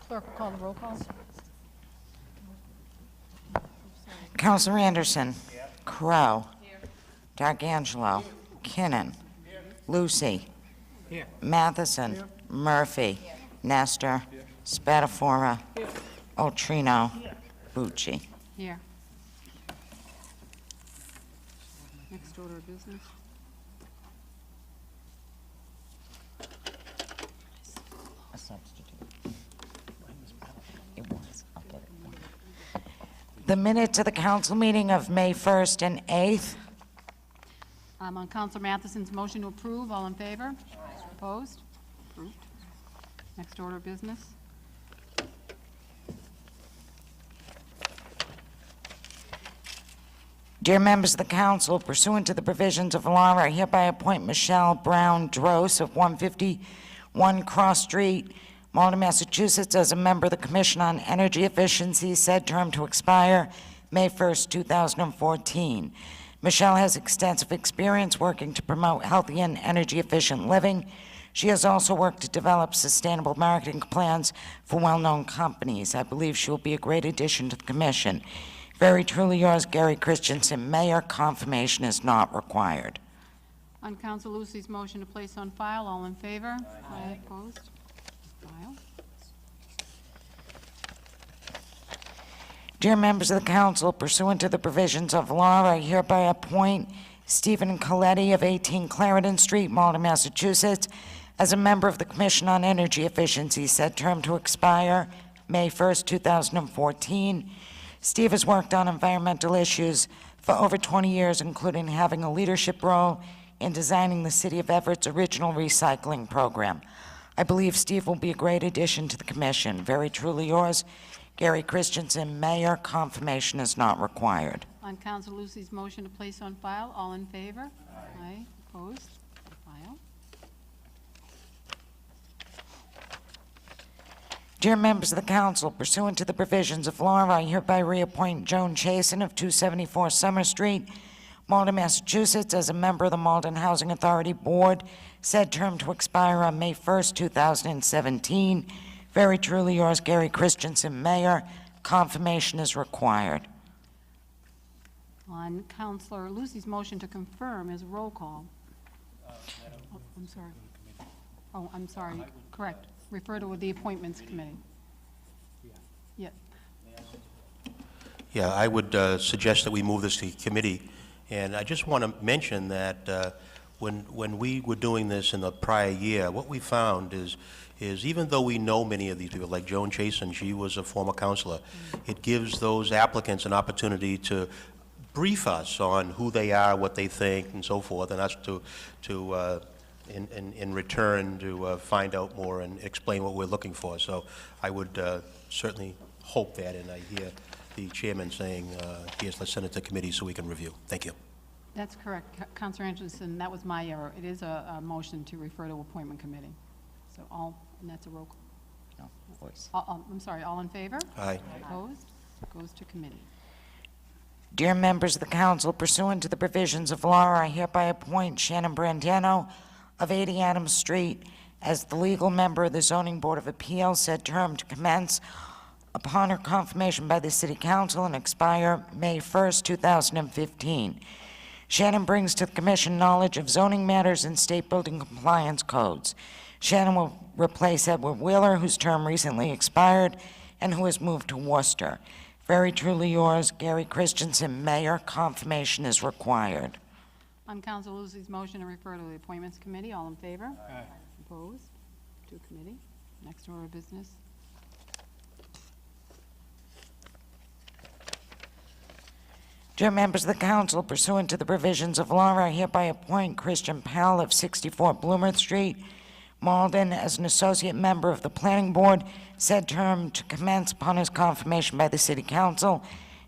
Clerk will call the roll call. Councilor Anderson. Here. Crow. Here. D'Arcangelo. Here. Kinnon. Here. Lucy. Here. Matheson. Here. Murphy. Here. Nestor. Here. Spatafora. Here. Altrino. Here. Bucci. Here. Next order of business. A substitute. It was. I'll get it. The minutes of the council meeting of May 1st and 8th. On Councilor Matheson's motion to approve, all in favor? Aye. Opposed? Approved. Next order of business. Dear members of the council, pursuant to the provisions of law, I hereby appoint Michelle Brown Dross of 151 Cross Street, Malden, Massachusetts, as a member of the Commission on Energy Efficiency, said term to expire May 1st, 2014. Michelle has extensive experience working to promote healthy and energy-efficient living. She has also worked to develop sustainable marketing plans for well-known companies. I believe she will be a great addition to the Commission. Very truly yours, Gary Christensen, Mayor. Confirmation is not required. On Council Lucy's motion to place on file, all in favor? Aye. Opposed? File. Dear members of the council, pursuant to the provisions of law, I hereby appoint Stephen Coletti of 18 Clarendon Street, Malden, Massachusetts, as a member of the Commission on Energy Efficiency, said term to expire May 1st, 2014. Steve has worked on environmental issues for over 20 years, including having a leadership role in designing the City of Everett's original recycling program. I believe Steve will be a great addition to the Commission. Very truly yours, Gary Christensen, Mayor. Confirmation is not required. On Council Lucy's motion to place on file, all in favor? Aye. Opposed? File. Dear members of the council, pursuant to the provisions of law, I hereby reappoint Joan Chasen of 274 Summer Street, Malden, Massachusetts, as a member of the Malden Housing Authority Board, said term to expire on May 1st, 2017. Very truly yours, Gary Christensen, Mayor. Confirmation is required. On Councilor Lucy's motion to confirm is roll call. Oh, I'm sorry. Oh, I'm sorry. Correct. Refer to the Appointments Committee. Yeah. Yeah, I would suggest that we move this to committee. And I just want to mention that when we were doing this in the prior year, what we found is even though we know many of these people, like Joan Chasen, she was a former counselor, it gives those applicants an opportunity to brief us on who they are, what they think, and so forth, and us in return to find out more and explain what we're looking for. So I would certainly hope that, and I hear the chairman saying, yes, let's send it to committee so we can review. Thank you. That's correct. Councilor Anderson, that was my error. It is a motion to refer to Appointment Committee. So and that's a roll call. No, voice. I'm sorry, all in favor? Aye. Opposed? Goes to committee. Dear members of the council, pursuant to the provisions of law, I hereby appoint Shannon Brandano of 80 Adams Street as the legal member of the Zoning Board of Appeals, said term to commence upon her confirmation by the City Council and expire May 1st, 2015. Shannon brings to the Commission knowledge of zoning matters and state building compliance codes. Shannon will replace Edward Wheeler, whose term recently expired and who has moved to Worcester. Very truly yours, Gary Christensen, Mayor. Confirmation is required. On Council Lucy's motion to refer to the Appointments Committee, all in favor? Aye. Opposed? To committee. Next order of business. Dear members of the council, pursuant to the provisions of law, I hereby appoint Christian Powell of 64 Bloomer Street, Malden, as an associate member of the Planning Board, said term to commence upon his confirmation by the City Council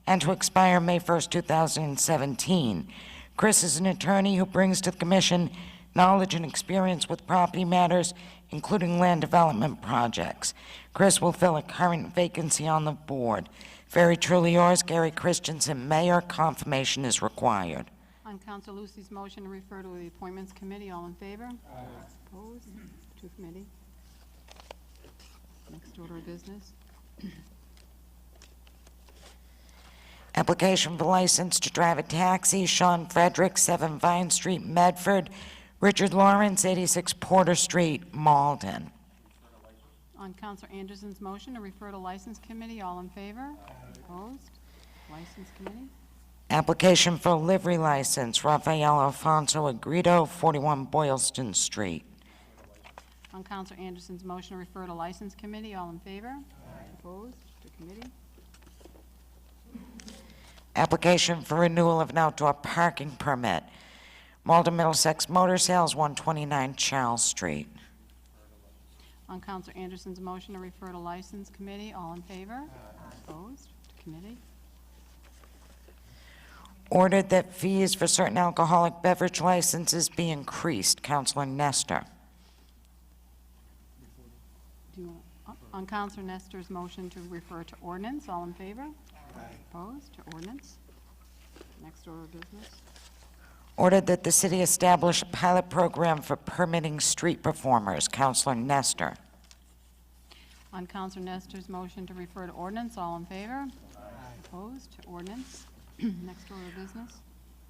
and to expire May 1st, 2017. Chris is an attorney who brings to the Commission knowledge and experience with property matters, including land development projects. Chris will fill a current vacancy on the board. Very truly yours, Gary Christensen, Mayor. Confirmation is required. On Council Lucy's motion to refer to the Appointments Committee, all in favor? Aye. Opposed? To committee. Next order of business. Application for license to drive a taxi, Sean Frederick, 7 Vine Street, Medford. Richard Lawrence, 86 Porter Street, Malden. On Counselor Anderson's motion to refer to License Committee, all in favor? Opposed? License Committee. Application for livery license, Rafael Alfonso Agrito, 41 Boylston Street. On Counselor Anderson's motion to refer to License Committee, all in favor? Opposed? To committee. Application for renewal of an outdoor parking permit, Malden Middlesex Motor Sales, 129 Charles Street. On Counselor Anderson's motion to refer to License Committee, all in favor? Opposed? To committee. Ordered that fees for certain alcoholic beverage licenses be increased, Counselor Nestor. Do you want- On Counselor Nestor's motion to refer to ordinance, all in favor? Opposed? To ordinance. Next order of business. Ordered that the city establish a pilot program for permitting street performers, Counselor Nestor. On Counselor Nestor's motion to refer to ordinance, all in favor? Opposed? To ordinance. Next order of business.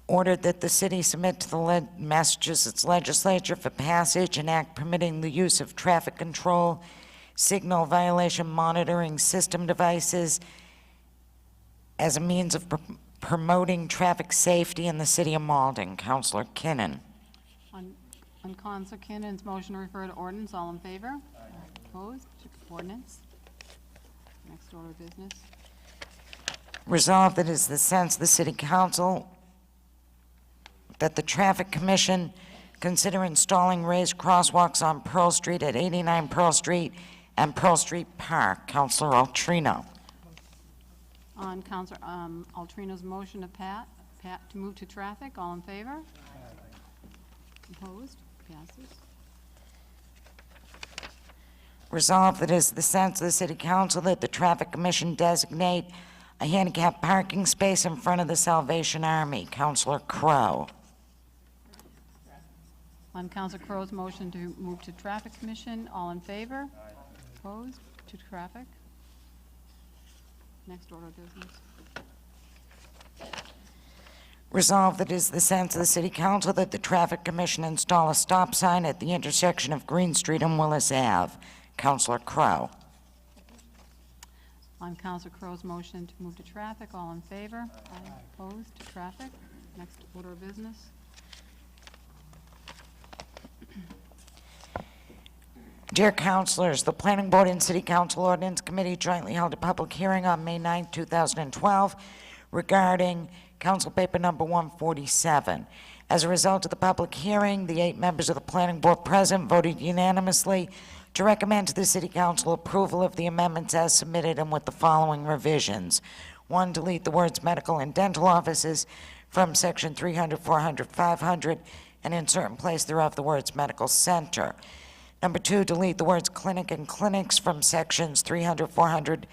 Ordered that the city submit to the Massachusetts Legislature for passage an act permitting the use of traffic control, signal violation monitoring system devices as a means of promoting traffic safety in the city of Malden. Counselor Kinnon. On Counselor Kinnon's motion to refer to ordinance, all in favor? Opposed? To ordinance. Next order of business. Resolved that it is the sense of the City Council that the Traffic Commission consider installing raised crosswalks on Pearl Street at 89 Pearl Street and Pearl Street Park. Counselor Altrino. On Counselor Altrino's motion to to move to traffic, all in favor? Opposed? Passes. Resolved that it is the sense of the City Council that the Traffic Commission designate a handicap parking space in front of the Salvation Army. Counselor Crowe. On Counselor Crow's motion to move to Traffic Commission, all in favor? Opposed? To traffic. Next order of business. Resolved that it is the sense of the City Council that the Traffic Commission install a stop sign at the intersection of Green Street and Willis Ave. Counselor Crowe. On Counselor Crow's motion to move to traffic, all in favor? Opposed? To traffic. Next order of business. Dear Councilors, the Planning Board and City Council Ordinance Committee jointly held a public hearing on May 9, 2012 regarding Council Paper Number 147. As a result of the public hearing, the 8 members of the Planning Board present voted unanimously to recommend to the City Council approval of the amendments as submitted and with the following revisions. 1, delete the words medical and dental offices from section 300, 400, 500, and insert in place thereof the words medical center. Number 2, delete the words clinic and clinics from sections 300, 400,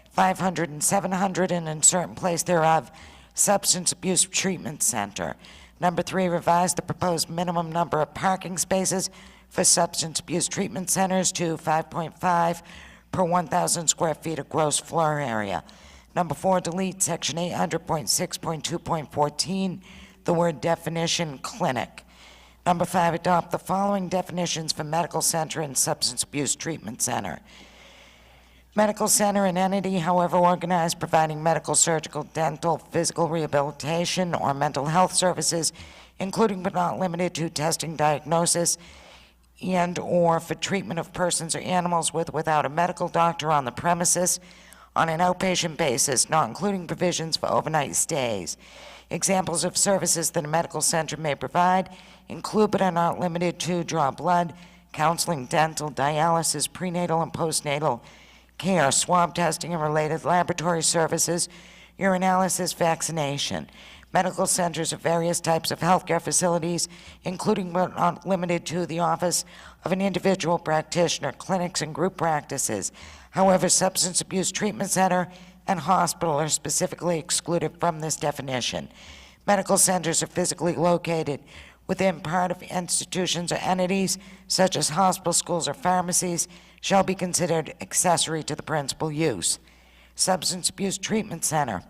500, and 700, and insert in place thereof substance abuse treatment center. Number 3, revise the proposed minimum number of parking spaces for substance abuse treatment centers to 5.5 per 1,000 square feet of gross floor area. Number 4, delete section 800.6.2.14, the word definition clinic. Number 5, adopt the following definitions for medical center and substance abuse treatment center. Medical center, an entity, however organized, providing medical, surgical, dental, physical rehabilitation, or mental health services, including but not limited to testing, diagnosis, and or for treatment of persons or animals with or without a medical doctor on the premises on an outpatient basis, not including provisions for overnight stays. Examples of services that a medical center may provide include but are not limited to draw blood, counseling, dental, dialysis, prenatal and postnatal care, swab testing and related laboratory services, urinalysis, vaccination. Medical centers are various types of healthcare facilities, including but not limited to the office of an individual practitioner, clinics, and group practices. However, substance abuse treatment center and hospital are specifically excluded from this definition. Medical centers are physically located within part of institutions or entities such as hospitals, schools, or pharmacies shall be considered accessory to the principal use. Substance Abuse Treatment Center,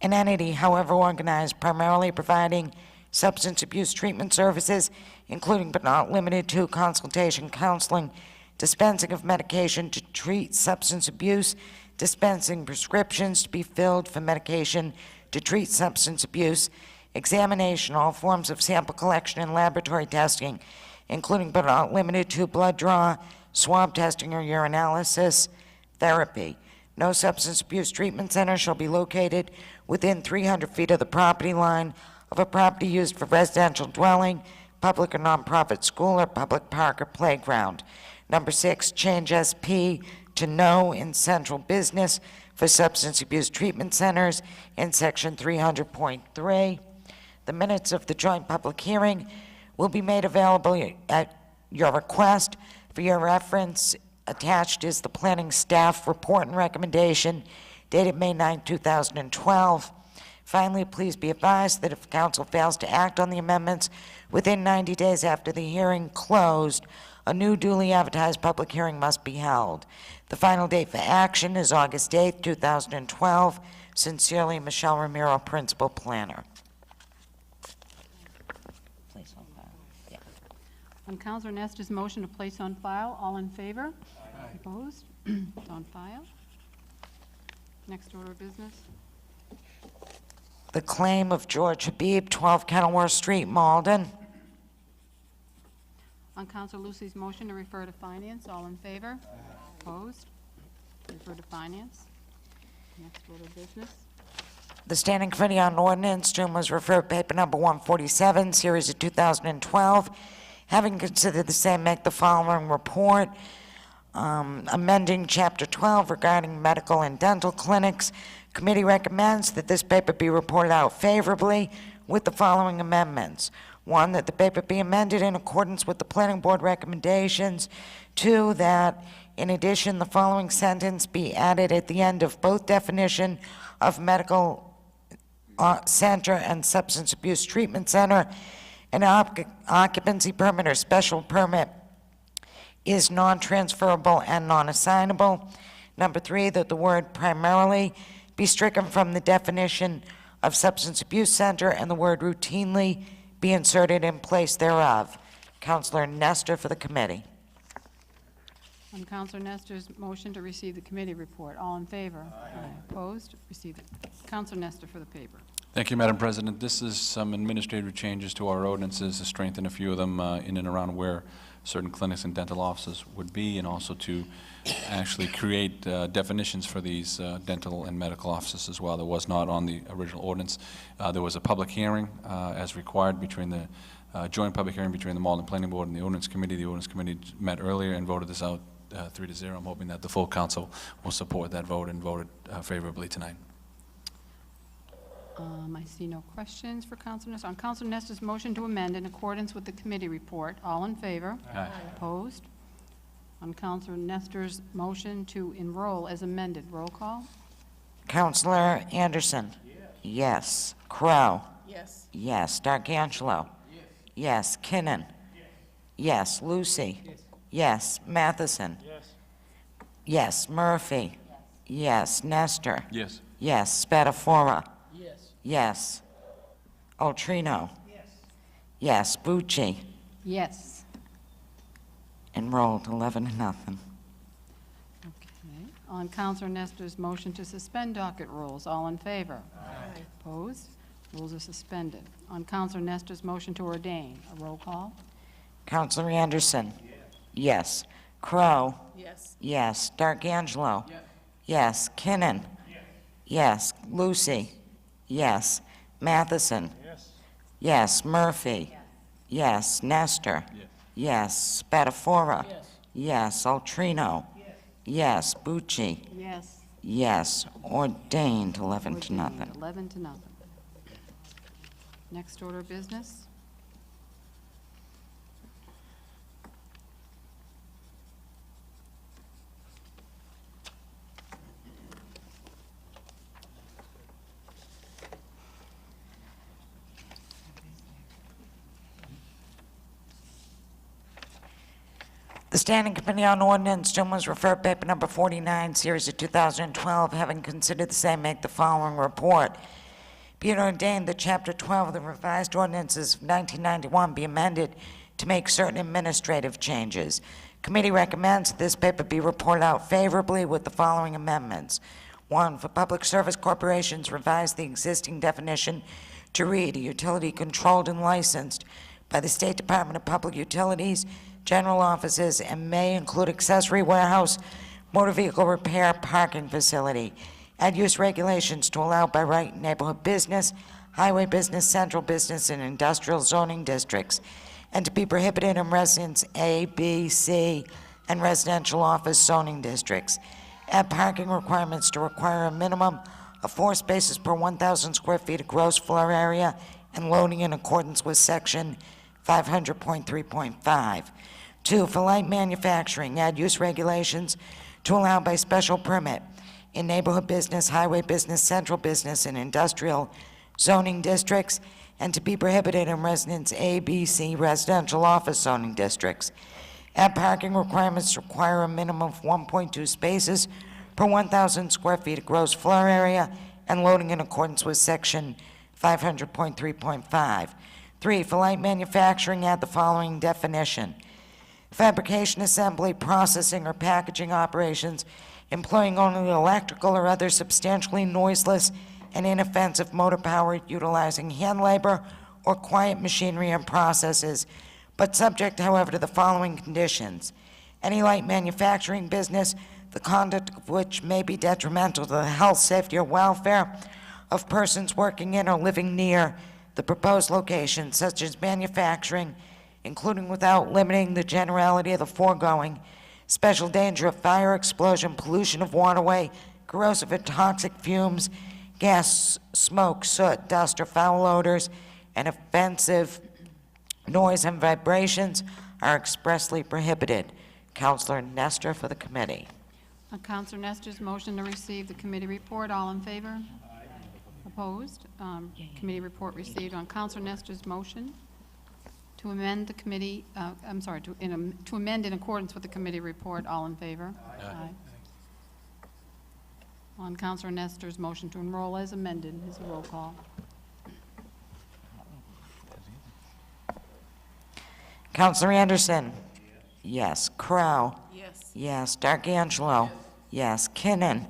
an entity, however organized, primarily providing substance abuse treatment services, including but not limited to consultation, counseling, dispensing of medication to treat substance abuse, dispensing prescriptions to be filled for medication to treat substance abuse, examination, all forms of sample collection and laboratory testing, including but not limited to blood draw, swab testing, or urinalysis, therapy. No substance abuse treatment center shall be located within 300 feet of the property line of a property used for residential dwelling, public or nonprofit school, or public park or playground. Number 6, change SP to no in central business for substance abuse treatment centers in section 300.3. The minutes of the joint public hearing will be made available at your request. For your reference, attached is the planning staff report and recommendation dated May 9, 2012. Finally, please be advised that if council fails to act on the amendments within 90 days after the hearing closed, a new duly advertised public hearing must be held. The final date for action is August 8, 2012. Sincerely, Michelle Ramiro, Principal Planner. Place on file. Yeah. On Councilor Nestor's motion to place on file, all in favor? Aye. Opposed? It's on file. Next order of business. The claim of George Habib, 12 Kenilworth Street, Malden. On Councilor Lucy's motion to refer to finance, all in favor? Opposed? Refer to finance. Next order of business. The Standing Committee on Ordinance, to whom was referred paper number 147, series of 2012, having considered the same, make the following report. Amending Chapter 12 regarding medical and dental clinics. Committee recommends that this paper be reported out favorably with the following amendments. 1, that the paper be amended in accordance with the Planning Board recommendations. 2, that in addition, the following sentence be added at the end of both definition of medical center and substance abuse treatment center. An occupancy permit or special permit is non-transferable and non-assignable. Number 3, that the word primarily be stricken from the definition of substance abuse center and the word routinely be inserted in place thereof. Councilor Nestor for the committee. On Councilor Nestor's motion to receive the committee report, all in favor? Aye. Opposed? Receive it. Councilor Nestor for the paper. Thank you, Madam President. This is some administrative changes to our ordinances to strengthen a few of them in and around where certain clinics and dental offices would be, and also to actually create definitions for these dental and medical offices as well. That was not on the original ordinance. There was a public hearing as required between the joint public hearing between the Malden Planning Board and the Ordinance Committee. The Ordinance Committee met earlier and voted this out 3-0. I'm hoping that the full council will support that vote and vote it favorably tonight. I see no questions for Councilor Nestor. On Councilor Nestor's motion to amend in accordance with the committee report, all in favor? Aye. Opposed? On Councilor Nestor's motion to enroll as amended, roll call? Councilor Anderson? Yes. Crow? Yes. Yes. D'Arcangelo? Yes. Kinnon? Yes. Lucy? Yes. Matheson? Yes. Murphy? Yes. Nestor? Yes. Yes. Spatafora? Yes. Yes. Altrino? Yes. Bucci? Yes. Enrolled, 11-0. Okay. On Councilor Nestor's motion to suspend docket rules, all in favor? Aye. Opposed? Rules are suspended. On Councilor Nestor's motion to ordain, a roll call? Councilor Anderson? Yes. Crow? Yes. Yes. D'Arcangelo? Yes. Kinnon? Yes. Lucy? Yes. Matheson? Yes. Murphy? Yes. Nestor? Yes. Spatafora? Yes. Altrino? Yes. Bucci? Yes. Yes. Ordained, 11-0. 11-0. Next order of business. The Standing Committee on Ordinance, to whom was referred paper number 49, series of 2012, having considered the same, make the following report. Be it ordained that Chapter 12 of the revised ordinances of 1991 be amended to make certain administrative changes. Committee recommends that this paper be reported out favorably with the following amendments. 1, for public service corporations, revise the existing definition to read a utility controlled and licensed by the State Department of Public Utilities, general offices, and may include accessory warehouse, motor vehicle repair, parking facility. Add use regulations to allow by right neighborhood business, highway business, central business, and industrial zoning districts, and to be prohibited in residence A, B, C, and residential office zoning districts. Add parking requirements to require a minimum of 4 spaces per 1,000 square feet of gross floor area and loading in accordance with Section 500.3.5. 2, for light manufacturing, add use regulations to allow by special permit in neighborhood business, highway business, central business, and industrial zoning districts, and to be prohibited in residence A, B, C, residential office zoning districts. Add parking requirements to require a minimum of 1.2 spaces per 1,000 square feet of gross floor area and loading in accordance with Section 500.3.5. 3, for light manufacturing, add the following definition. Fabrication, assembly, processing, or packaging operations employing only electrical or other substantially noiseless and inoffensive motor power utilizing hand labor or quiet machinery and processes, but subject, however, to the following conditions. Any light manufacturing business, the conduct of which may be detrimental to the health, safety, or welfare of persons working in or living near the proposed location, such as manufacturing, including without limiting the generality of the foregoing, special danger of fire, explosion, pollution of waterway, corrosive and toxic fumes, gas, smoke, soot, dust, or foul odors, and offensive noise and vibrations are expressly prohibited. Councilor Nestor for the committee. On Councilor Nestor's motion to receive the committee report, all in favor? Opposed? Committee report received. On Councilor Nestor's motion to amend the committee, to amend in accordance with the committee report, all in favor? Aye. On Councilor Nestor's motion to enroll as amended, is a roll call. Councilor Anderson? Yes. Crow? Yes. Yes. D'Angelo? Yes. Kinnon?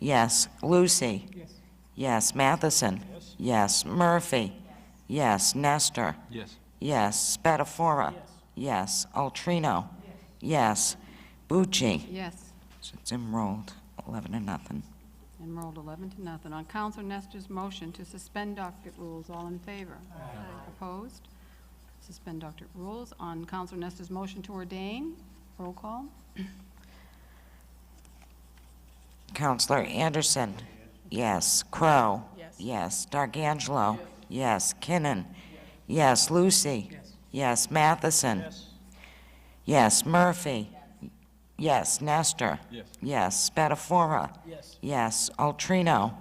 Yes. Lucy? Yes. Matheson? Yes. Murphy? Yes. Nestor? Yes. Yes. Spatafora? Yes. Altrino? Yes. Bucci? Yes. So it's enrolled, 11-0. Enrolled 11-0. On Councilor Nestor's motion to suspend docket rules, all in favor? Aye. Opposed? Suspend docket rules. On Councilor Nestor's motion to ordain, roll call. Councilor Anderson? Yes. Crow? Yes. Yes. D'Angelo? Yes. Kinnon? Yes. Lucy? Yes. Matheson? Yes. Murphy? Yes. Nestor? Yes. Spatafora? Yes. Altrino?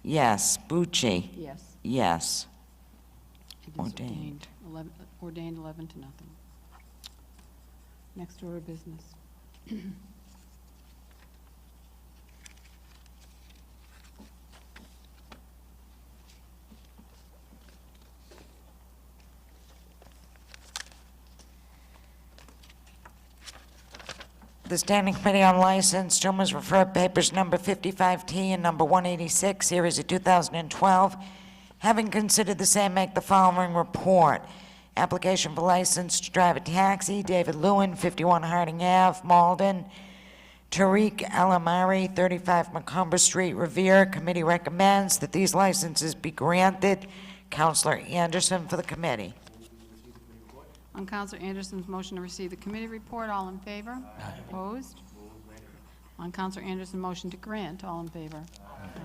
Yes. Bucci? Yes. Yes. It is Ordained. Ordained 11-0. Next order of business. The Standing Committee on License, to whom is referred papers number 55T and number 186, series of 2012, having considered the same, make the following report. Application for license to drive a taxi, David Lewin, 51 Harding Ave, Malden. Tariq Alamari, 35 Macomber Street, Revere. Committee recommends that these licenses be granted. Councilor Anderson for the committee. On Councilor Anderson's motion to receive the committee report, all in favor? Aye. Opposed? On Councilor Anderson's motion to grant, all in favor?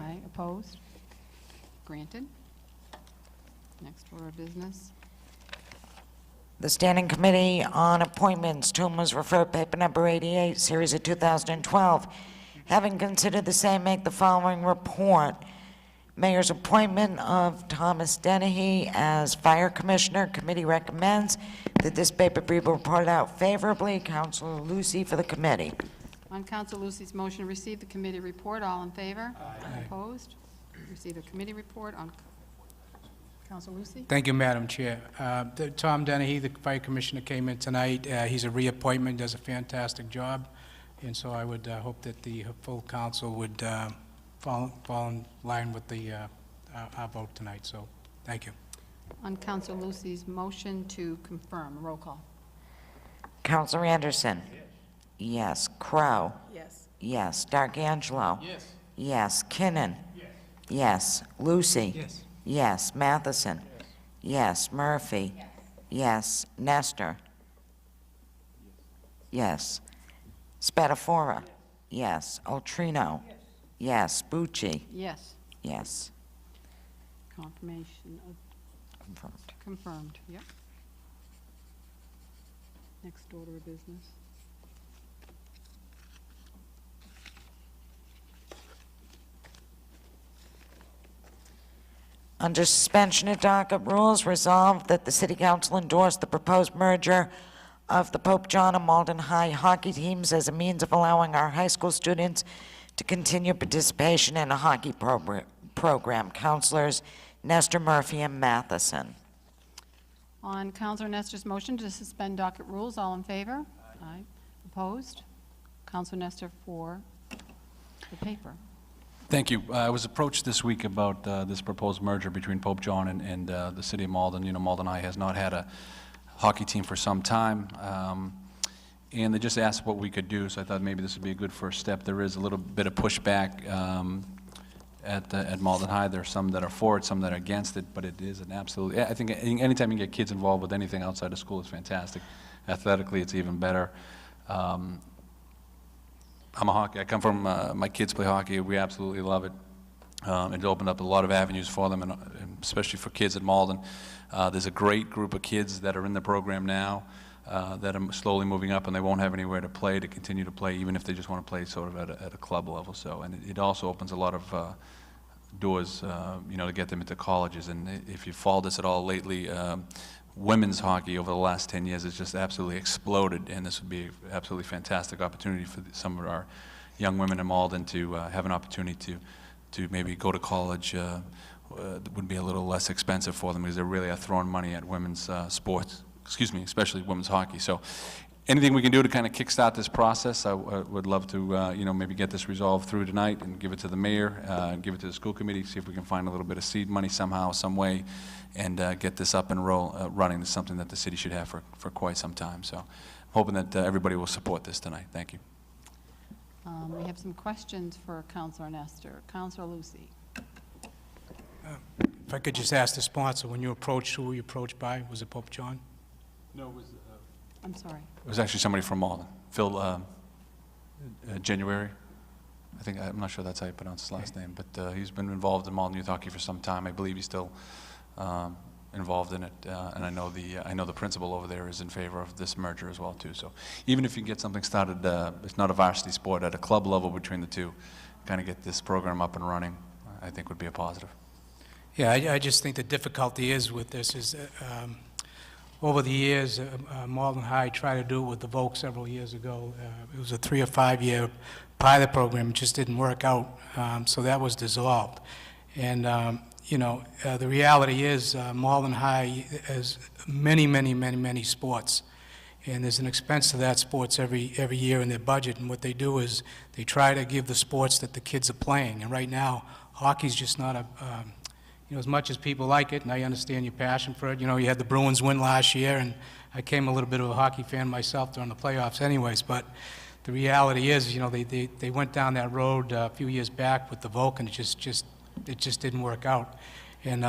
Aye. Opposed? Granted. Next order of business. The Standing Committee on Appointments, to whom was referred paper number 88, series of 2012, having considered the same, make the following report. Mayor's appointment of Thomas Dennehy as Fire Commissioner. Committee recommends that this paper be reported out favorably. Councilor Lucy for the committee. On Council Lucy's motion to receive the committee report, all in favor? Aye. Opposed? Receive the committee report on Council Lucy. Thank you, Madam Chair. Tom Dennehy, the Fire Commissioner, came in tonight. He's a reappointment, does a fantastic job, and so I would hope that the full council would fall in line with our vote tonight. So, thank you. On Council Lucy's motion to confirm, roll call. Councilor Anderson? Yes. Crow? Yes. Yes. D'Angelo? Yes. Yes. Kinnon? Yes. Lucy? Yes. Yes. Matheson? Yes. Murphy? Yes. Nestor? Yes. Spatafora? Yes. Altrino? Yes. Bucci? Yes. Yes. Confirmation of Confirmed. confirmed, yep. Next order of business. Under suspension of docket rules, resolved that the City Council endorse the proposed merger of the Pope John and Malden High hockey teams as a means of allowing our high school students to continue participation in a hockey program. Councilors Nestor, Murphy, and Matheson. On Councilor Nestor's motion to suspend docket rules, all in favor? Aye. Opposed? Councilor Nestor for the paper. Thank you. I was approached this week about this proposed merger between Pope John and the city of Malden. You know, Malden High has not had a hockey team for some time, and they just asked what we could do, so I thought maybe this would be a good first step. There is a little bit of pushback at Malden High. There are some that are for it, some that are against it, but it is an absolute, I think anytime you get kids involved with anything outside of school is fantastic. Athletically, it's even better. I come from, my kids play hockey. We absolutely love it. It's opened up a lot of avenues for them, and especially for kids at Malden. There's a great group of kids that are in the program now that are slowly moving up, and they won't have anywhere to play, to continue to play, even if they just want to play sort of at a club level. So, and it also opens a lot of doors, you know, to get them into colleges. And if you followed this at all lately, women's hockey over the last 10 years has just absolutely exploded, and this would be an absolutely fantastic opportunity for some of our young women in Malden to have an opportunity to maybe go to college. Would be a little less expensive for them because they really are throwing money at women's sports, especially women's hockey. So anything we can do to kind of kickstart this process, I would love to, you know, maybe get this resolved through tonight and give it to the mayor, give it to the school committee, see if we can find a little bit of seed money somehow, some way, and get this up and running. It's something that the city should have for quite some time. So I'm hoping that everybody will support this tonight. Thank you. We have some questions for Councilor Nestor. Councilor Lucy. If I could just ask the sponsor, when you approached, who were you approached by? Was it Pope John? No, it was... I'm sorry. It was actually somebody from Malden, Phil January. I'm not sure that's how you pronounce his last name, but he's been involved in Malden youth hockey for some time. I believe he's still involved in it, and I know the principal over there is in favor of this merger as well too. So even if you get something started, it's not a varsity sport, at a club level between the two, kind of get this program up and running, I think would be a positive. Yeah, I just think the difficulty is with this is over the years, Malden High tried to do it with the Volk several years ago. It was a 3 or 5 year pilot program. It just didn't work out, so that was dissolved. And you know, the reality is Malden High has many sports, and there's an expense to that sports every year in their budget. And what they do is they try to give the sports that the kids are playing. And right now, hockey's just not a you know, as much as people like it, and I understand your passion for it. You know, you had the Bruins win last year, and I became a little bit of a hockey fan myself during the playoffs anyways, but the reality is, you know, they went down that road a few years back with the Volk, and it just didn't work out. And,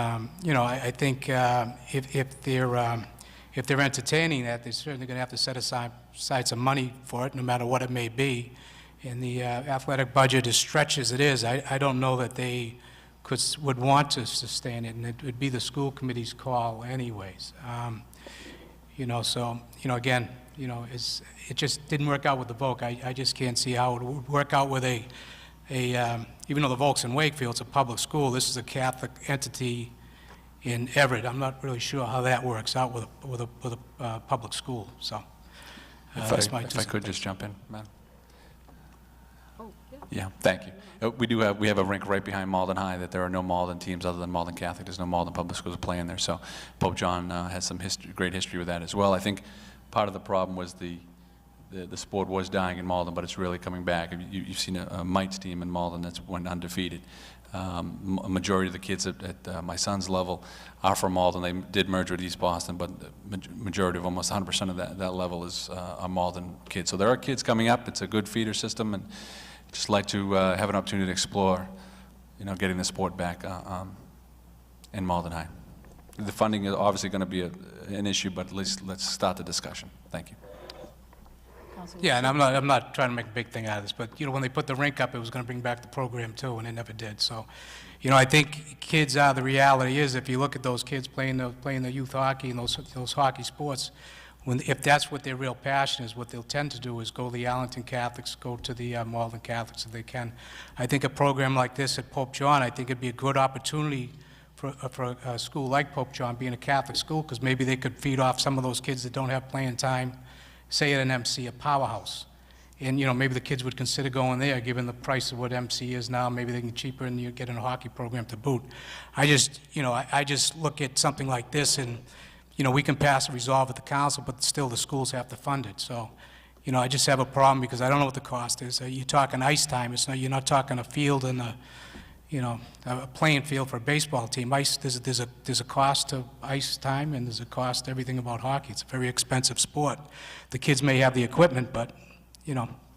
you know, I think if they're entertaining that, they're certainly going to have to set aside some money for it, no matter what it may be. And the athletic budget, as stretched as it is, I don't know that they would want to sustain it, and it would be the school committee's call anyways. You know, so, you know, again, you know, it just didn't work out with the Volk. I just can't see how it would work out with a even though the Volks in Wakefield's a public school, this is a Catholic entity in Everett. I'm not really sure how that works out with a public school, so. If I could just jump in, Madam? Oh, yeah. Yeah, thank you. We have a rink right behind Malden High that there are no Malden teams other than Malden Catholic. There's no Malden Public Schools playing there, so Pope John has some great history with that as well. I think part of the problem was the sport was dying in Malden, but it's really coming back. You've seen a Mites team in Malden that's went undefeated. A majority of the kids at my son's level are from Malden. They did merge with East Boston, but the majority of almost 100% of that level is are Malden kids. So there are kids coming up. It's a good feeder system, and just like to have an opportunity to explore, getting the sport back in Malden High. The funding is obviously going to be an issue, but at least let's start the discussion. Thank you. Yeah, and I'm not trying to make a big thing out of this, but, when they put the rink up, it was going to bring back the program, too, and it never did. So, I think kids are, the reality is, if you look at those kids playing the youth hockey and those hockey sports, if that's what their real passion is, what they'll tend to do is go to the Arlington Catholics, go to the Malden Catholics if they can. I think a program like this at Pope John, I think it'd be a good opportunity for a school like Pope John, being a Catholic school, because maybe they could feed off some of those kids that don't have playing time, say at an MC, a powerhouse. And, maybe the kids would consider going there, given the price of what MC is now. Maybe they can cheaper and you get in a hockey program to boot. I just, I just look at something like this and, we can pass a resolve at the council, but still the schools have to fund it. So, I just have a problem because I don't know what the cost is. You're talking ice time. You're not talking a field and a playing field for a baseball team. Ice, there's a cost to ice time, and there's a cost to everything about hockey. It's a very expensive sport. The kids may have the equipment, but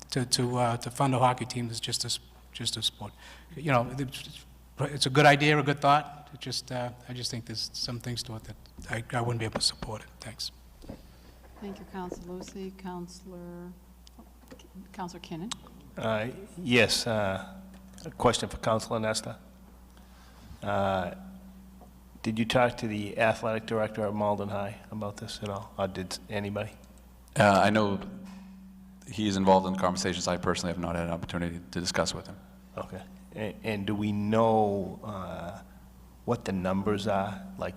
to fund a hockey team is just a sport. It's a good idea, a good thought. I just think there's some things to it that I wouldn't be able to support it. Thanks. Thank you, Councilor Lucy. Councilor Kinnon. Yes. A question for Councilor Nesta. Did you talk to the athletic director of Malden High about this at all, or did anybody? I know he is involved in conversations. I personally have not had an opportunity to discuss with him. Okay. And do we know what the numbers are? Like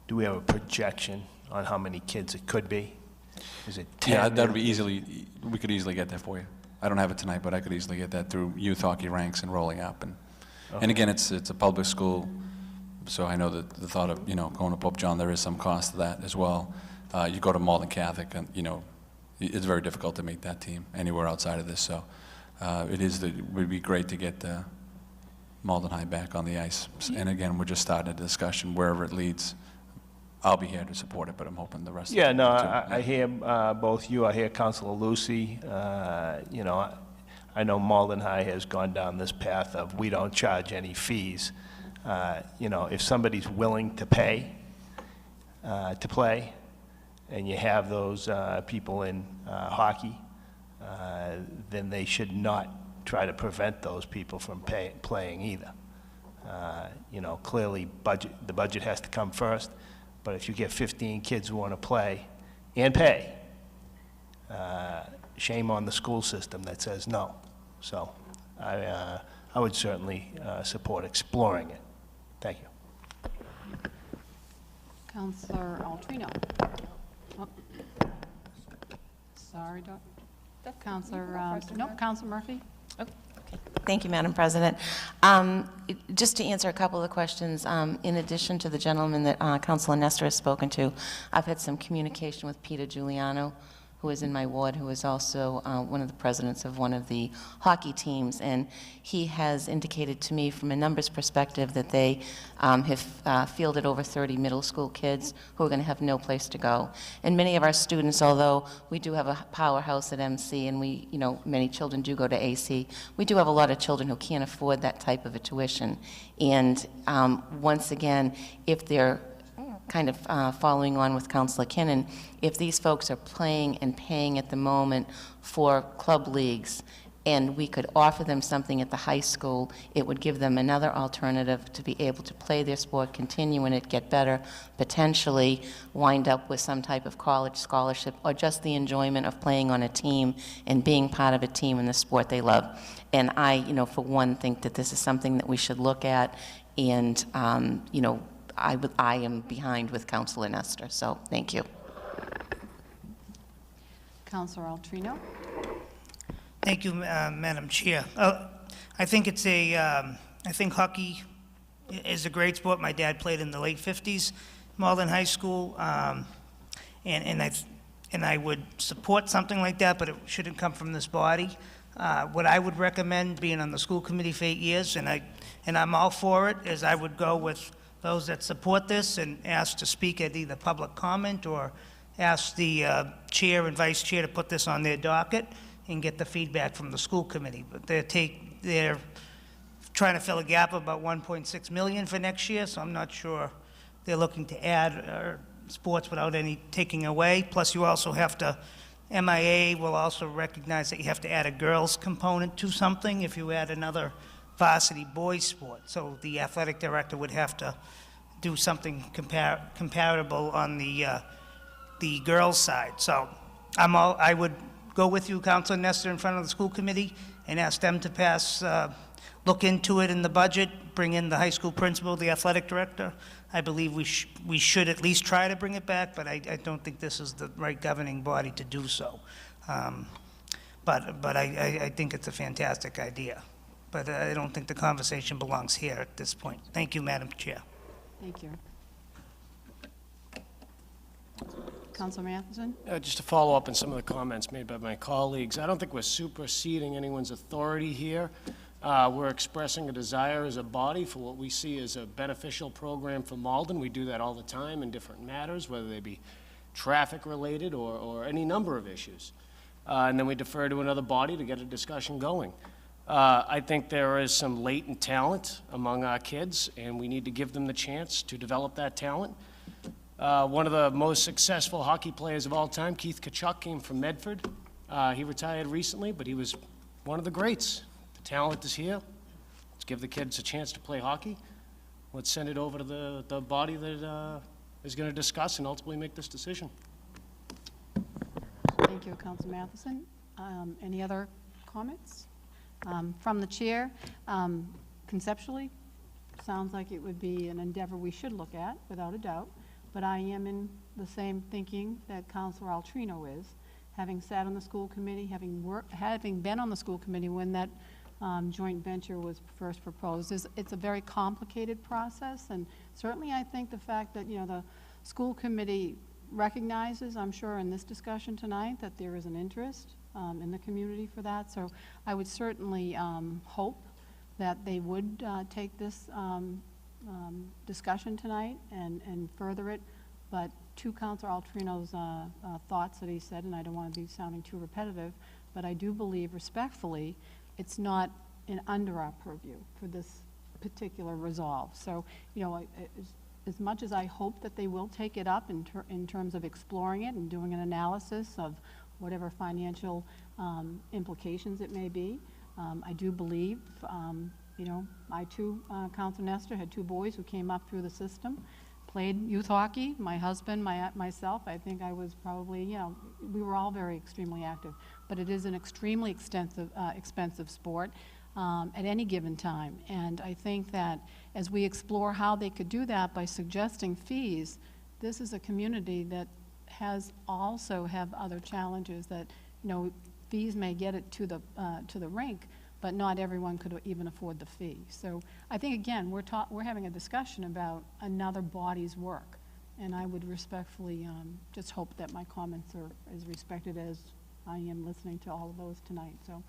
do we have a projection on how many kids it could be? Is it 10? Yeah, that would be we could easily get that for you. I don't have it tonight, but I could easily get that through youth hockey ranks and rolling up. And again, it's a public school, so I know that the thought of, going to Pope John, there is some cost to that as well. You go to Malden Catholic, and, it's very difficult to make that team anywhere outside of this. So it would be great to get Malden High back on the ice. And again, we're just starting a discussion wherever it leads. I'll be here to support it, but I'm hoping the rest of Yeah, them no, too. I hear both you. I hear Councilor Lucy. I know Malden High has gone down this path of we don't charge any fees. If somebody's willing to pay to play, and you have those people in hockey, then they should not try to prevent those people from playing either. Clearly the budget has to come first, but if you get 15 kids who want to play and pay, shame on the school system that says no. So I would certainly support exploring it. Thank you. Councilor Altrino. Oh. Sorry, Councilor, Councilor Murphy. Thank you, Madam President. Just to answer a couple of questions, in addition to the gentleman that Councilor Nestor has spoken to, I've had some communication with Peter Giuliano, who is in my ward, who is also one of the presidents of one of the hockey teams, and he has indicated to me from a numbers perspective that they have fielded over 30 middle school kids who are going to have no place to go. And many of our students, although we do have a powerhouse at MC and we, many children do go to AC, we do have a lot of children who can't afford that type of a tuition. And once again, if they're kind of following on with Councilor Kinnon, if these folks are playing and paying at the moment for club leagues, and we could offer them something at the high school, it would give them another alternative to be able to play their sport, continue in it, get better, potentially wind up with some type of college scholarship, or just the enjoyment of playing on a team and being part of a team in the sport they love. And I, you know, for one, think that this is something that we should look at, and, you know, I am behind with Councilor Nestor, so thank you. Councilor Altrino? Thank you, Madam Chair. I think it's I think hockey is a great sport. My dad played in the late 50s, Malden High School, and I would support something like that, but it shouldn't come from this body. What I would recommend, being on the school committee for 8 years, and I'm all for it, is I would go with those that support this and ask to speak at either public comment or ask the chair and vice chair to put this on their docket and get the feedback from the school committee. But they're trying to fill a gap of about 1.6 million for next year, so I'm not sure they're looking to add sports without any taking away. Plus, you also have to, MIA will also recognize that you have to add a girls component to something if you add another varsity boys sport. So the athletic director would have to do something comparable on the girls' side. So I would go with you, Councilor Nestor, in front of the school committee and ask them to look into it in the budget, bring in the high school principal, the athletic director. I believe we should at least try to bring it back, but I don't think this is the right governing body to do so. But I think it's a fantastic idea. But I don't think the conversation belongs here at this point. Thank you, Madam Chair. Thank you. Councilor Matheson? Just to follow up on some of the comments made by my colleagues, I don't think we're superseding anyone's authority here. We're expressing a desire as a body for what we see as a beneficial program for Malden. We do that all the time in different matters, whether they be traffic-related or any number of issues. And then we defer to another body to get a discussion going. I think there is some latent talent among our kids, and we need to give them the chance to develop that talent. One of the most successful hockey players of all time, Keith Kachuk, came from Medford. He retired recently, but he was one of the greats. The talent is here. Let's give the kids a chance to play hockey. Let's send it over to the body that is going to discuss and ultimately make this decision. Thank you, Councilor Matheson. Any other comments? From the chair, conceptually, sounds like it would be an endeavor we should look at, without a doubt, but I am in the same thinking that Councilor Altrino is, having sat on the school committee, having been on the school committee when that joint venture was first proposed. It's a very complicated process, and certainly I think the fact that, you know, the school committee recognizes, I'm sure in this discussion tonight, that there is an interest in the community for that. So I would certainly hope that they would take this discussion tonight and further it. But to Councilor Altrino's thoughts that he said, and I don't want to be sounding too repetitive, but I do believe respectfully it's not under our purview for this particular resolve. So, you know, as much as I hope that they will take it up in terms of exploring it and doing an analysis of whatever financial implications it may be, I do believe, you know, I too, Councilor Nestor, had two boys who came up through the system, played youth hockey. My husband, myself, I think I was probably, you know, we were all very extremely active, but it is an extremely expensive sport at any given time. And I think that as we explore how they could do that by suggesting fees, this is a community that also have other challenges that, you know, fees may get it to the rink, but not everyone could even afford the fee. So I think, again, we're having a discussion about another body's work, and I would respectfully just hope that my comments are as respected as I am listening to all of those tonight. So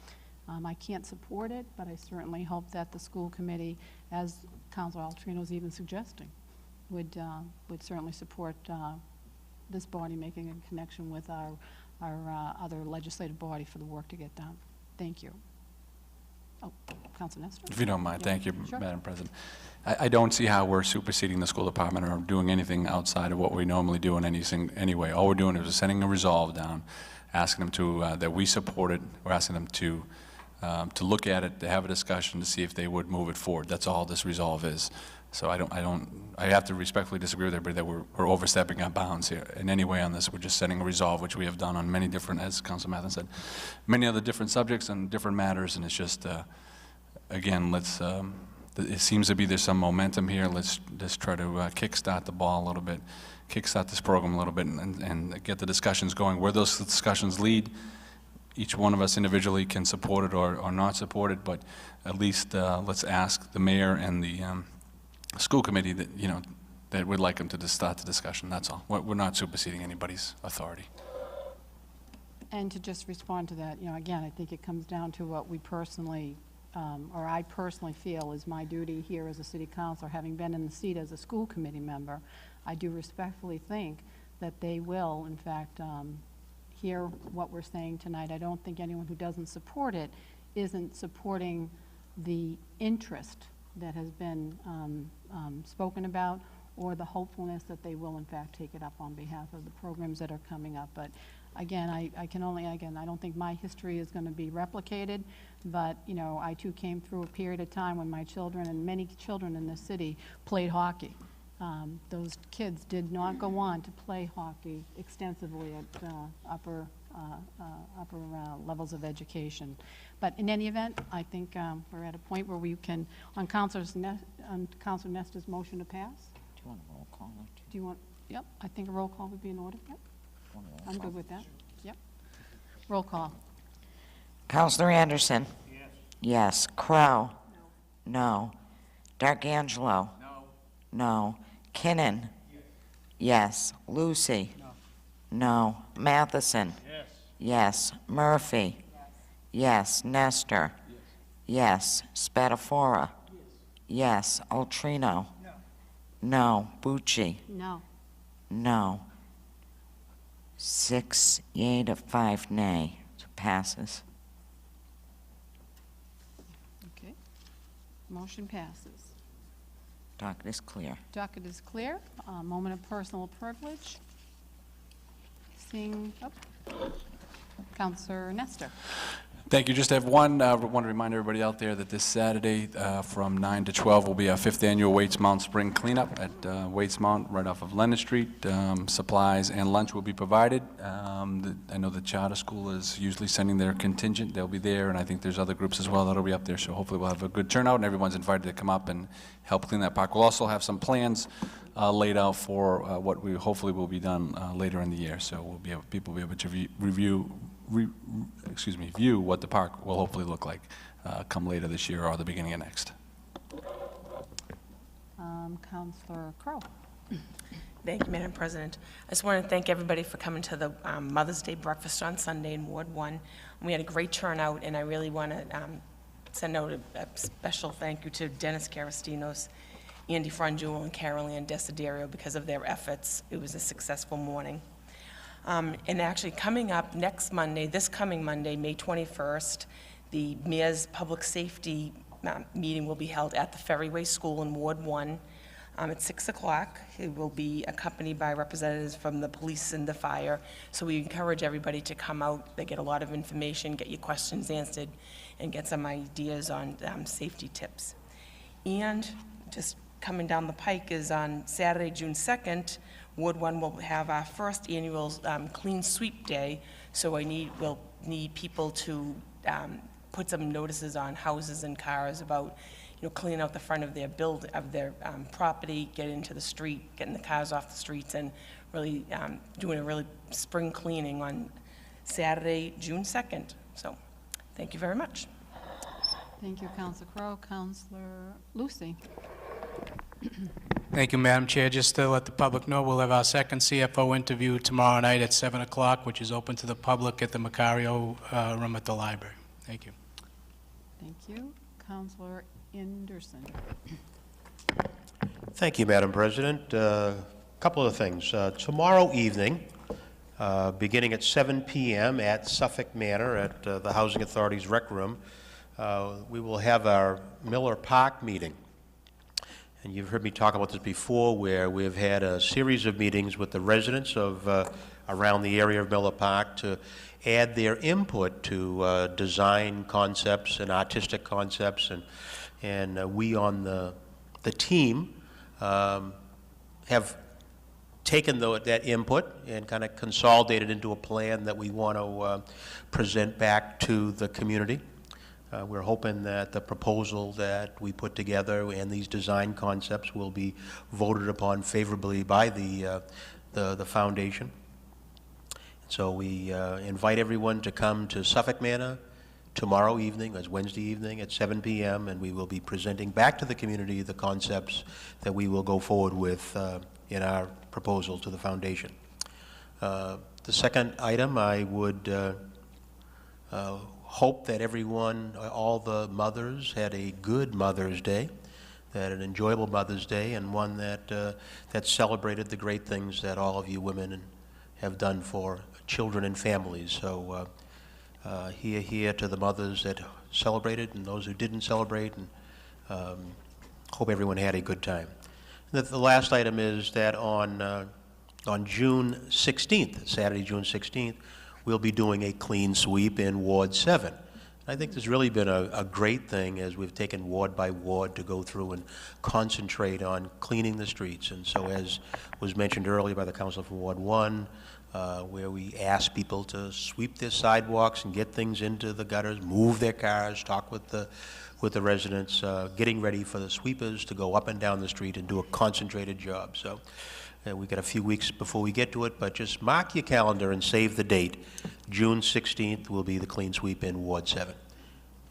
I can't support it, but I certainly hope that the school committee, as Councilor Altrino is even suggesting, would certainly support this body making a connection with our other legislative body for the work to get done. Thank you. Oh, Councilor Nestor? If you don't mind, Yeah. thank you, Sure. Madam President. I don't see how we're superseding the school department or doing anything outside of what we normally do in any way. All we're doing is sending a resolve down, asking them to, that we support it. We're asking them to to look at it, to have a discussion, to see if they would move it forward. That's all this resolve is. So I have to respectfully disagree with everybody that we're overstepping our bounds here in any way on this. We're just setting a resolve, which we have done on many different, as Council Mathen said, many other different subjects and different matters, and it's just, again, it seems to be there's some momentum here. Let's just try to kickstart the ball a little bit, kickstart this program a little bit, and get the discussions going. Where those discussions lead, each one of us individually can support it or not support it, but at least let's ask the mayor and the school committee that, that we'd like them to start the discussion, that's all. We're not superseding anybody's authority. And to just respond to that, again, I think it comes down to what we personally, or I personally feel is my duty here as a city councilor, having been in the seat as a school committee member. I do respectfully think that they will, in fact, hear what we're saying tonight. I don't think anyone who doesn't support it isn't supporting the interest that has been spoken about, or the hopefulness that they will in fact take it up on behalf of the programs that are coming up. But again, I don't think my history is going to be replicated, but I too came through a period of time when my children and many children in this city played hockey. Those kids did not go on to play hockey extensively at upper levels of education. But in any event, I think we're at a point where we can, on Councilor Nestor's motion to pass. Do you want a roll call? Do you want, yep, I think a roll call would be in order. Yep, I'm good with that. Yep. Roll call. Counselor Anderson? Yes. Yes. Crow? No. D'Arcangelo? No. No. Kinnon? Yes. Lucy? No. Matheson? Yes. Yes. Murphy? Yes. Nestor? Yes. Spatafora? Yes. Altrino? No. No. Bucci? No. No. 6 yea to 5 nay. So passes. Okay. Motion passes. Docket is clear. Docket is clear. Moment of personal privilege. Seeing, Councilor Nestor. Thank you. Just have one, want to remind everybody out there that this Saturday from 9 to 12 will be our 5th annual Waits Mountain Spring Cleanup at Waits Mountain right off of Leonard Street. Supplies and lunch will be provided. I know the charter school is usually sending their contingent. They'll be there, and I think there's other groups as well that'll be up there, so hopefully we'll have a good turnout, and everyone's invited to come up and help clean that park. We'll also have some plans laid out for what we hopefully will be done later in the year, so people will be able to view what the park will hopefully look like come later this year or the beginning of next. Councilor Crowe. Thank you, Madam President. I just want to thank everybody for coming to the Mother's Day breakfast on Sunday in Ward 1. We had a great turnout, and I really want to send out a special thank you to Dennis Carastinos, Andy Frangul, and Carol Ann Desiderio because of their efforts. It was a successful morning. And actually coming up next Monday, this coming Monday, May 21st, the Mayor's Public Safety meeting will be held at the Ferryway School in Ward 1 at 6 o'clock. It will be accompanied by representatives from the police and the fire. So we encourage everybody to come out. They get a lot of information, get your questions answered, and get some ideas on safety tips. And just coming down the pike is on Saturday, June 2nd, Ward 1 will have our first annual Clean Sweep Day, so we'll need people to put some notices on houses and cars about, cleaning out the front of their property, getting into the street, getting the cars off the streets, and really doing a really spring cleaning on Saturday, June 2nd. So, thank you very much. Thank you, Councilor Crowe. Councilor Lucy. Thank you, Madam Chair. Just to let the public know, we'll have our second CFO interview tomorrow night at 7 o'clock, which is open to the public at the Macario room at the library. Thank you. Thank you. Councilor Anderson. Thank you, Madam President. Couple of things. Tomorrow evening, beginning at 7 p.m. at Suffolk Manor at the Housing Authority's Rec Room, we will have our Miller Park meeting. And you've heard me talk about this before, where we've had a series of meetings with the residents of around the area of Miller Park to add their input to design concepts and artistic concepts, and we on the team have taken that input and kind of consolidated into a plan that we want to present back to the community. We're hoping that the proposal that we put together and these design concepts will be voted upon favorably by the foundation. So we invite everyone to come to Suffolk Manor tomorrow evening, as Wednesday evening at 7 p.m., and we will be presenting back to the community the concepts that we will go forward with in our proposal to the foundation. The second item, I would hope that everyone, all the mothers, had a good Mother's Day, that an enjoyable Mother's Day, and one that celebrated the great things that all of you women have done for children and families. So here to the mothers that celebrated and those who didn't celebrate, and hope everyone had a good time. The last item is that on June 16th, Saturday, June 16th, we'll be doing a clean sweep in Ward 7. I think there's really been a great thing as we've taken ward by ward to go through and concentrate on cleaning the streets. And so, as was mentioned earlier by the councilor from Ward 1, where we ask people to sweep their sidewalks and get things into the gutters, move their cars, talk with the residents, getting ready for the sweepers to go up and down the street and do a concentrated job. So we've got a few weeks before we get to it, but just mark your calendar and save the date. June 16th will be the clean sweep in Ward 7.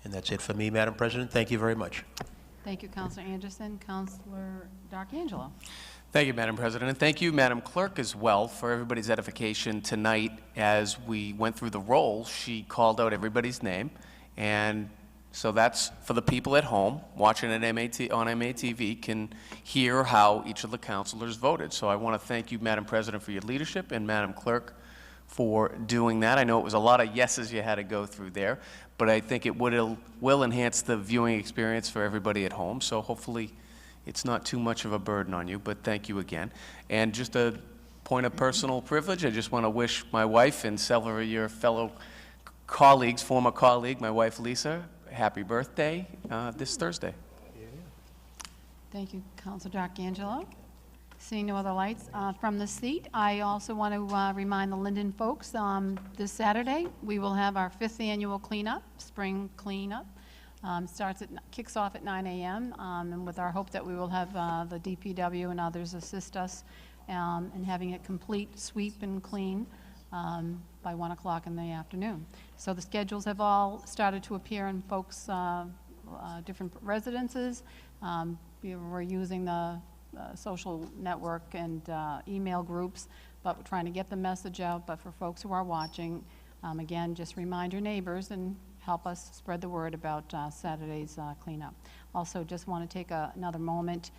And that's it for me, Madam President. Thank you very much. Thank you, Councilor Anderson. Councilor D'Angelo. Thank you, Madam President, and thank you, Madam Clerk, as well, for everybody's edification tonight. As we went through the roll, she called out everybody's name, and so that's for the people at home watching at on MATV can hear how each of the councilors voted. So I want to thank you, Madam President, for your leadership, and Madam Clerk for doing that. I know it was a lot of yeses you had to go through there, but I think it will enhance the viewing experience for everybody at home. So hopefully it's not too much of a burden on you, but thank you again. And just a point of personal privilege, I just want to wish my wife and several of your fellow colleagues, former colleague, my wife Lisa, happy birthday this Thursday. Thank you, Councilor D'Angelo. Seeing no other lights from the seat, I also want to remind the Linden folks, this Saturday, we will have our 5th annual cleanup, spring cleanup. Kicks off at 9 a.m. And with our hope that we will have the DPW and others assist us in having a complete sweep and clean by 1 o'clock in the afternoon. So the schedules have all started to appear in folks' different residences. We're using the social network and email groups, but we're trying to get the message out. But for folks who are watching, again, just remind your neighbors and help us spread the word about Saturday's cleanup. Also, just want to take another moment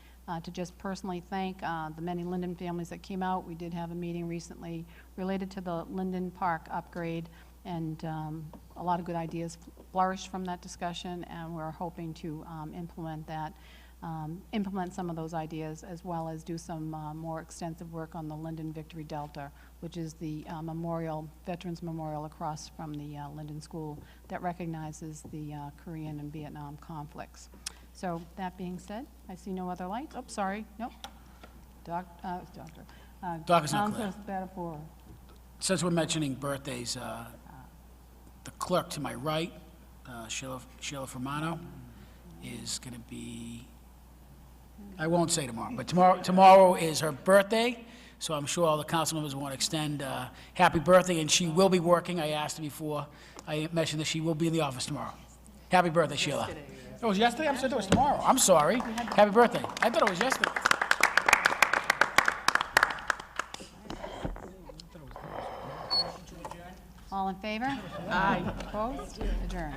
to just personally thank the many Linden families that came out. We did have a meeting recently related to the Linden Park upgrade, and a lot of good ideas flourished from that discussion, and we're hoping to implement some of those ideas, as well as do some more extensive work on the Linden Victory Delta, which is the Veterans Memorial across from the Linden School that recognizes the Korean and Vietnam conflicts. So that being said, I see no other lights. Oh, sorry, nope. Doc is not clear. Councilor Spatafora. Since we're mentioning birthdays, the clerk to my right, Sheila Fermano, is going to be, I won't say tomorrow, but tomorrow is her birthday, so I'm sure all the council members want to extend happy birthday, and she will be working. I asked her before I mentioned that she will be in the office tomorrow. Happy birthday, Sheila. It was yesterday? I said it was tomorrow. I'm sorry. Happy birthday. I thought it was yesterday. All in favor? Aye. Opposed? Adjourned.